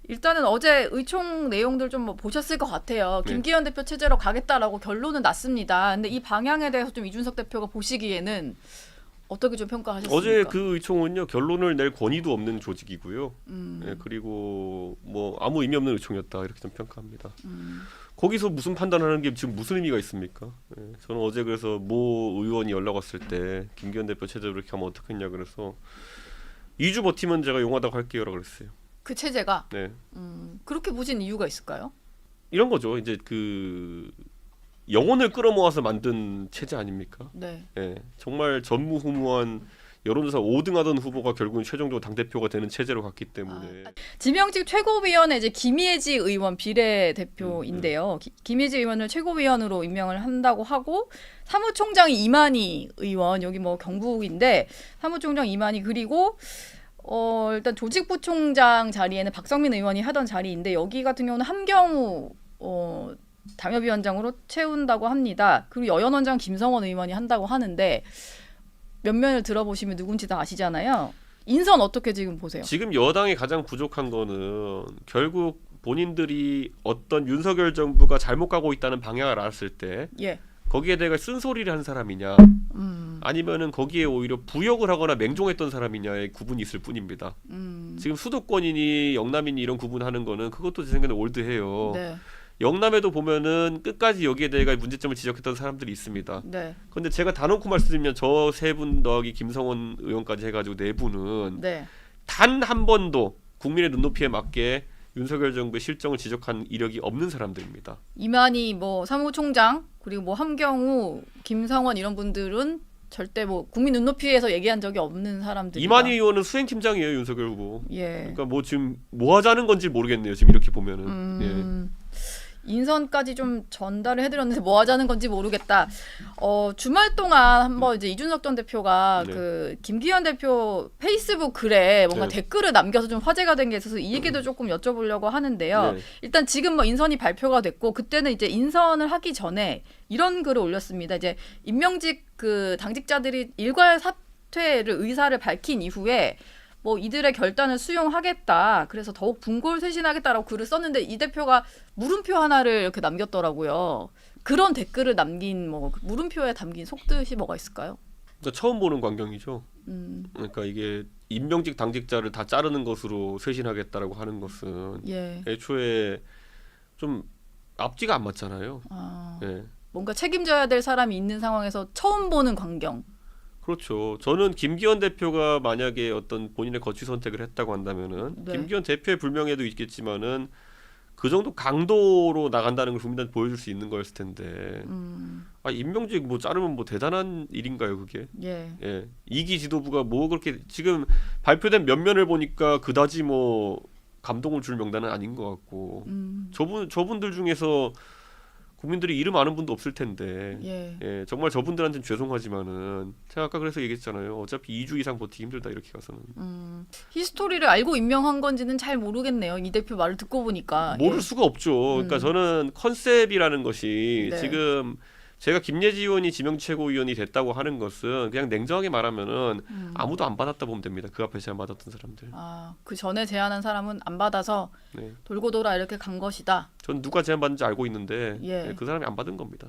일단은 어제 의총 내용들 좀 뭐 보셨을 것 같아요. 네. 김기현 대표 체제로 가겠다라고 결론은 났습니다. 근데 이 방향에 대해서 좀 이준석 대표가 보시기에는 어떻게 좀 평가하셨습니까? 어제 그 의총은요 결론을 낼 권위도 없는 조직이고요. 음, 예, 그리고 뭐 아무 의미 없는 의총이었다 이렇게 좀 평가합니다. 음, 거기서 무슨 판단하는 게 지금 무슨 의미가 있습니까? 예, 저는 어제 그래서 모 의원이 연락 왔을 때 김기현 대표 체제로 이렇게 하면 어떻겠냐 그래서 2주 버티면 제가 용하다고 할게요라고 그랬어요. 그 체제가 네. 그렇게 보신 이유가 있을까요? 이런 거죠. 이제 그 영혼을 끌어모아서 만든 체제 아닙니까? 네. 예, 정말 전무후무한 여론조사 5등하던 후보가 결국은 최종적으로 당 대표가 되는 체제로 갔기 때문에 지명직 최고위원회 이제 김예지 의원 비례대표인데요. 김예지 의원을 최고위원으로 임명을 한다고 하고 사무총장이 이만희 의원 여기 뭐 경북인데 사무총장 이만희 그리고 일단 조직부총장 자리에는 박성민 의원이 하던 자리인데 여기 같은 경우는 함경우 당협위원장으로 채운다고 합니다. 그리고 여연원장 김성원 의원이 한다고 하는데 면면을 들어보시면 누군지 다 아시잖아요. 인선 어떻게 지금 보세요? 지금 여당이 가장 부족한 거는 결국 본인들이 어떤 윤석열 정부가 잘못 가고 있다는 방향을 알았을 때 예. 거기에 대해 쓴소리를 한 사람이냐 아니면은 거기에 오히려 부역을 하거나 맹종했던 사람이냐의 구분이 있을 뿐입니다. 지금 수도권이니 영남이니 이런 구분하는 거는 그것도 제 생각에는 올드해요. 네. 영남에도 보면은 끝까지 여기에 대해 문제점을 지적했던 사람들이 있습니다. 네. 근데 제가 단언코 말씀드리면 저 세 분 더하기 김성원 의원까지 해가지고 네 분은 네. 단 한 번도 국민의 눈높이에 맞게 윤석열 정부의 실정을 지적한 이력이 없는 사람들입니다. 이만희 뭐 사무총장 그리고 뭐 함경우, 김성원 이런 분들은 절대 뭐 국민 눈높이에서 얘기한 적이 없는 사람들이다. 이만희 의원은 수행팀장이에요, 윤석열 후보. 예. 그러니까 뭐 지금 뭐 하자는 건지 모르겠네요. 지금 이렇게 보면은. 인선까지 좀 전달을 해드렸는데 뭐 하자는 건지 모르겠다. 주말 동안 한번 이제 이준석 전 대표가 네. 그 김기현 대표 페이스북 글에 뭔가 네. 댓글을 남겨서 좀 화제가 된 게 있어서 이 얘기도 조금 여쭤보려고 하는데요. 네. 일단 지금 뭐 인선이 발표가 됐고 그때는 이제 인선을 하기 전에 이런 글을 올렸습니다. 이제 임명직 그 당직자들이 일괄 사퇴를 의사를 밝힌 이후에 뭐 이들의 결단을 수용하겠다. 그래서 더욱 분골쇄신하겠다라고 글을 썼는데 이 대표가 물음표 하나를 이렇게 남겼더라고요. 그런 댓글을 남긴 뭐 물음표에 담긴 속뜻이 뭐가 있을까요? 그러니까 처음 보는 광경이죠. 음, 그러니까 이게 임명직 당직자를 다 자르는 것으로 쇄신하겠다라고 하는 것은 예. 애초에 좀 앞뒤가 안 맞잖아요. 아, 예. 뭔가 책임져야 될 사람이 있는 상황에서 처음 보는 광경. 그렇죠. 저는 김기현 대표가 만약에 어떤 본인의 거취 선택을 했다고 한다면은 네. 김기현 대표의 불명예도 있겠지만은 그 정도 강도로 나간다는 걸 국민한테 보여줄 수 있는 거였을 텐데 임명직 뭐 자르면 뭐 대단한 일인가요 그게? 예. 예. 2기 지도부가 뭐 그렇게 지금 발표된 면면을 보니까 그다지 뭐 감동을 줄 명단은 아닌 것 같고 저분들 중에서 국민들이 이름 아는 분도 없을 텐데 예. 예, 정말 저분들한테는 죄송하지만은 제가 아까 그래서 얘기했잖아요. 어차피 2주 이상 버티기 힘들다 이렇게 가서는 히스토리를 알고 임명한 건지는 잘 모르겠네요. 이 대표 말을 듣고 보니까. 모를 예. 수가 없죠. 그러니까 저는 컨셉이라는 것이 네. 지금 제가 김예지 의원이 지명 최고위원이 됐다고 하는 것은 그냥 냉정하게 말하면은 아무도 안 받았다 보면 됩니다. 그 앞에 제안 받았던 사람들. 아, 그 전에 제안한 사람은 안 받아서 네. 돌고 돌아 이렇게 간 것이다. 전 누가 제안 받는지 알고 있는데 예. 네, 그 사람이 안 받은 겁니다.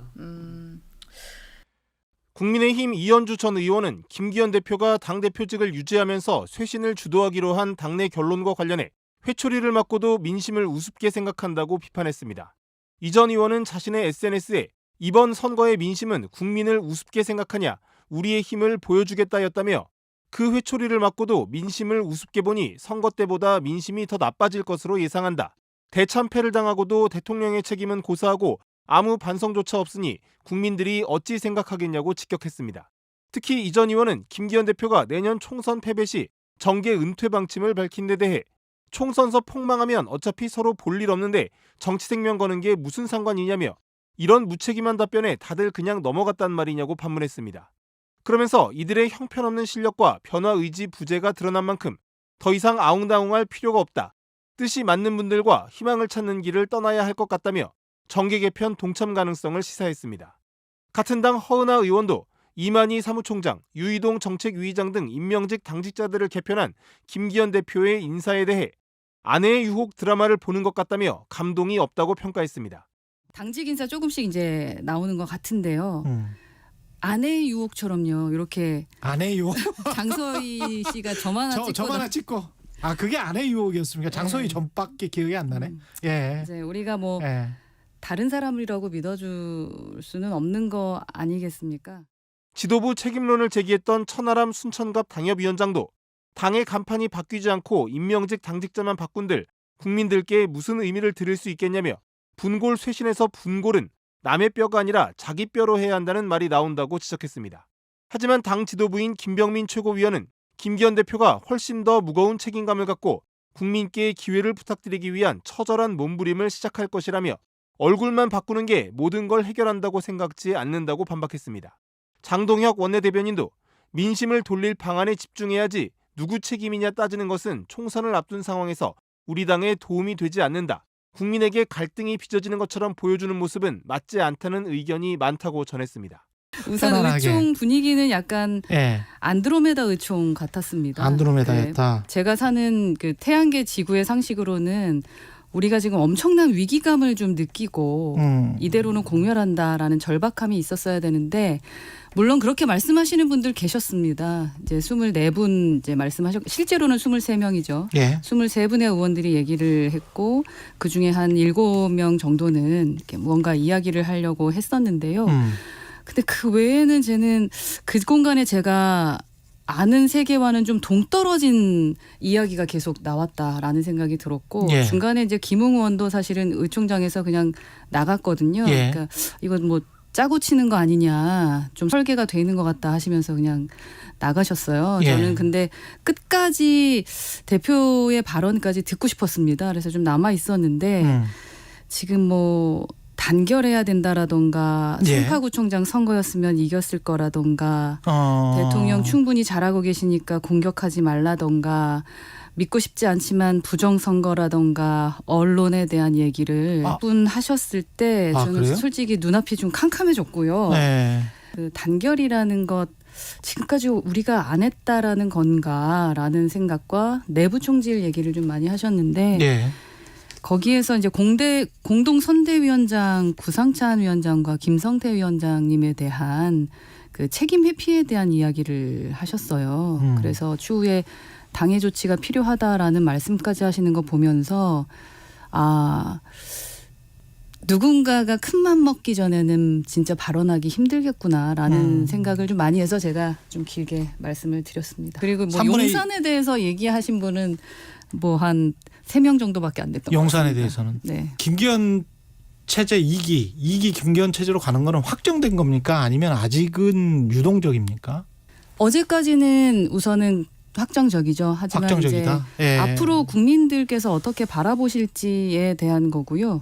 국민의힘 이현주 전 의원은 김기현 대표가 당대표직을 유지하면서 쇄신을 주도하기로 한 당내 결론과 관련해 회초리를 맞고도 민심을 우습게 생각한다고 비판했습니다. 이 전 의원은 자신의 SNS에 이번 선거의 민심은 국민을 우습게 생각하냐 우리의 힘을 보여주겠다였다며 그 회초리를 맞고도 민심을 우습게 보니 선거 때보다 민심이 더 나빠질 것으로 예상한다. 대참패를 당하고도 대통령의 책임은 고사하고 아무 반성조차 없으니 국민들이 어찌 생각하겠냐고 직격했습니다. 특히 이 전 의원은 김기현 대표가 내년 총선 패배 시 정계 은퇴 방침을 밝힌 데 대해 총선서 폭망하면 어차피 서로 볼 일 없는데 정치 생명 거는 게 무슨 상관이냐며 이런 무책임한 답변에 다들 그냥 넘어갔단 말이냐고 반문했습니다. 그러면서 이들의 형편없는 실력과 변화 의지 부재가 드러난 만큼 더 이상 아웅다웅할 필요가 없다. 뜻이 맞는 분들과 희망을 찾는 길을 떠나야 할 것 같다며 정계 개편 동참 가능성을 시사했습니다. 같은 당 허은하 의원도 이만희 사무총장, 유이동 정책위의장 등 임명직 당직자들을 개편한 김기현 대표의 인사에 대해 아내의 유혹 드라마를 보는 것 같다며 감동이 없다고 평가했습니다. 당직 인사 조금씩 이제 나오는 것 같은데요. 아내의 유혹처럼요. 이렇게 아내 유혹. 장서희 씨가 저만 하나 찍고 저만 하나 찍고. 아 그게 아내 유혹이었습니까? 장소희 전밖에 기억이 안 나네. 예. 이제 우리가 뭐 예. 다른 사람이라고 믿어줄 수는 없는 거 아니겠습니까? 지도부 책임론을 제기했던 천하람 순천갑 당협위원장도 당의 간판이 바뀌지 않고 임명직 당직자만 바꾼들 국민들께 무슨 의미를 들을 수 있겠냐며 분골 쇄신에서 분골은 남의 뼈가 아니라 자기 뼈로 해야 한다는 말이 나온다고 지적했습니다. 하지만 당 지도부인 김병민 최고위원은 김기현 대표가 훨씬 더 무거운 책임감을 갖고 국민께 기회를 부탁드리기 위한 처절한 몸부림을 시작할 것이라며 얼굴만 바꾸는 게 모든 걸 해결한다고 생각지 않는다고 반박했습니다. 장동혁 원내대변인도 민심을 돌릴 방안에 집중해야지 누구 책임이냐 따지는 것은 총선을 앞둔 상황에서 우리 당에 도움이 되지 않는다. 국민에게 갈등이 빚어지는 것처럼 보여주는 모습은 맞지 않다는 의견이 많다고 전했습니다. 우선 편안하게. 의총 분위기는 약간 예. 안드로메다 의총 같았습니다. 안드로메다였다. 제가 사는 그 태양계 지구의 상식으로는 우리가 지금 엄청난 위기감을 좀 느끼고 이대로는 공멸한다라는 절박함이 있었어야 되는데 물론 그렇게 말씀하시는 분들 계셨습니다. 이제 24분 이제 실제로는 23명이죠. 예. 23분의 의원들이 얘기를 했고 그중에 한 7명 정도는 이렇게 뭔가 이야기를 하려고 했었는데요. 근데 그 외에는 쟤는 그 공간에 제가 아는 세계와는 좀 동떨어진 이야기가 계속 나왔다라는 생각이 들었고 예. 중간에 이제 김웅 의원도 사실은 의총장에서 그냥 나갔거든요. 예. 그러니까 이건 뭐 짜고 치는 거 아니냐 좀 설계가 돼 있는 것 같다 하시면서 그냥 나가셨어요. 예. 저는 근데 끝까지 대표의 발언까지 듣고 싶었습니다. 그래서 좀 남아 있었는데 지금 뭐 단결해야 된다라던가 예. 송파구청장 선거였으면 이겼을 거라던가 대통령 충분히 잘하고 계시니까 공격하지 말라던가 믿고 싶지 않지만 부정선거라던가 언론에 대한 얘기를 하셨을 때 저는 그래요? 솔직히 눈앞이 좀 캄캄해졌고요. 네. 그 단결이라는 것 지금까지 우리가 안 했다라는 건가라는 생각과 내부 총질 얘기를 좀 많이 하셨는데 예. 거기에서 이제 공동 선대위원장 구상찬 위원장과 김성태 위원장님에 대한 그 책임 회피에 대한 이야기를 하셨어요. 그래서 추후에 당의 조치가 필요하다라는 말씀까지 하시는 거 보면서 누군가가 큰맘 먹기 전에는 진짜 발언하기 힘들겠구나라는 생각을 좀 많이 해서 제가 좀 길게 말씀을 드렸습니다. 그리고 뭐 3분의 용산에 대해서 얘기하신 분은 뭐 한 3명 정도밖에 안 됐던 것 용산에 같습니다. 대해서는. 네. 김기현 체제 2기 김기현 체제로 가는 거는 확정된 겁니까? 아니면 아직은 유동적입니까? 어제까지는 우선은 확정적이죠. 하지만 확정적이다. 이제 예. 앞으로 국민들께서 어떻게 바라보실지에 대한 거고요.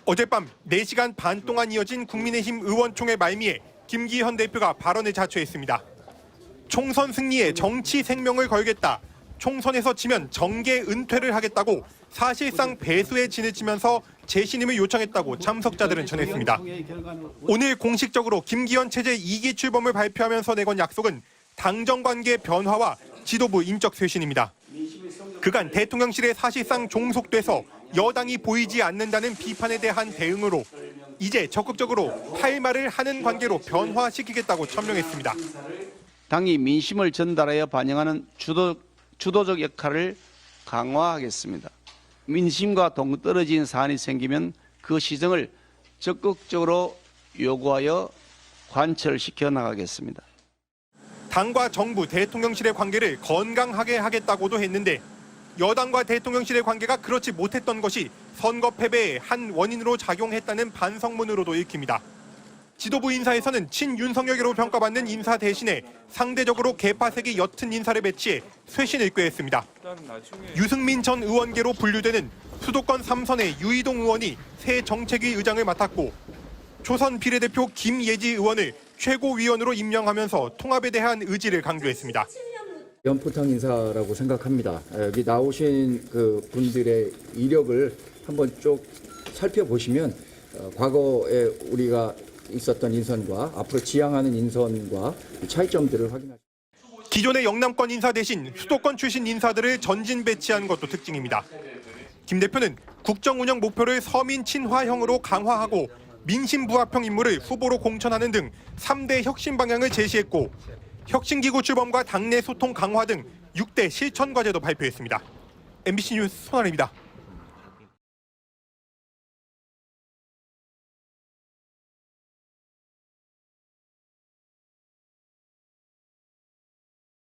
어젯밤 4시간 반 동안 이어진 국민의힘 의원총회 말미에 김기현 대표가 발언에 자초했습니다. 총선 승리에 정치 생명을 걸겠다. 총선에서 지면 정계 은퇴를 하겠다고 사실상 배수에 진을 치면서 재신임을 요청했다고 참석자들은 전했습니다. 오늘 공식적으로 김기현 체제 2기 출범을 발표하면서 내건 약속은 당정관계 변화와 지도부 인적 쇄신입니다. 그간 대통령실에 사실상 종속돼서 여당이 보이지 않는다는 비판에 대한 대응으로 이제 적극적으로 할 말을 하는 관계로 변화시키겠다고 천명했습니다. 당이 민심을 전달하여 반영하는 주도적 역할을 강화하겠습니다. 민심과 동떨어진 사안이 생기면 그 시정을 적극적으로 요구하여 관철시켜 나가겠습니다. 당과 정부, 대통령실의 관계를 건강하게 하겠다고도 했는데 여당과 대통령실의 관계가 그렇지 못했던 것이 선거 패배의 한 원인으로 작용했다는 반성문으로도 읽힙니다. 지도부 인사에서는 친윤석열계로 평가받는 인사 대신에 상대적으로 개파색이 옅은 인사를 배치해 쇄신을 꾀했습니다. 유승민 전 의원계로 분류되는 수도권 3선의 유이동 의원이 새 정책위 의장을 맡았고 조선 비례대표 김예지 의원을 최고위원으로 임명하면서 통합에 대한 의지를 강조했습니다. 연포탕 인사라고 생각합니다. 여기 나오신 그 분들의 이력을 한번 쭉 살펴보시면 과거에 우리가 있었던 인선과 앞으로 지향하는 인선과 차이점들을 확인하십니다. 기존의 영남권 인사 대신 수도권 출신 인사들을 전진 배치한 것도 특징입니다. 김 대표는 국정 운영 목표를 서민 친화형으로 강화하고 민심 부합형 인물을 후보로 공천하는 등 3대 혁신 방향을 제시했고 혁신기구 출범과 당내 소통 강화 등 6대 실천 과제도 발표했습니다. MBC 뉴스 손아래입니다.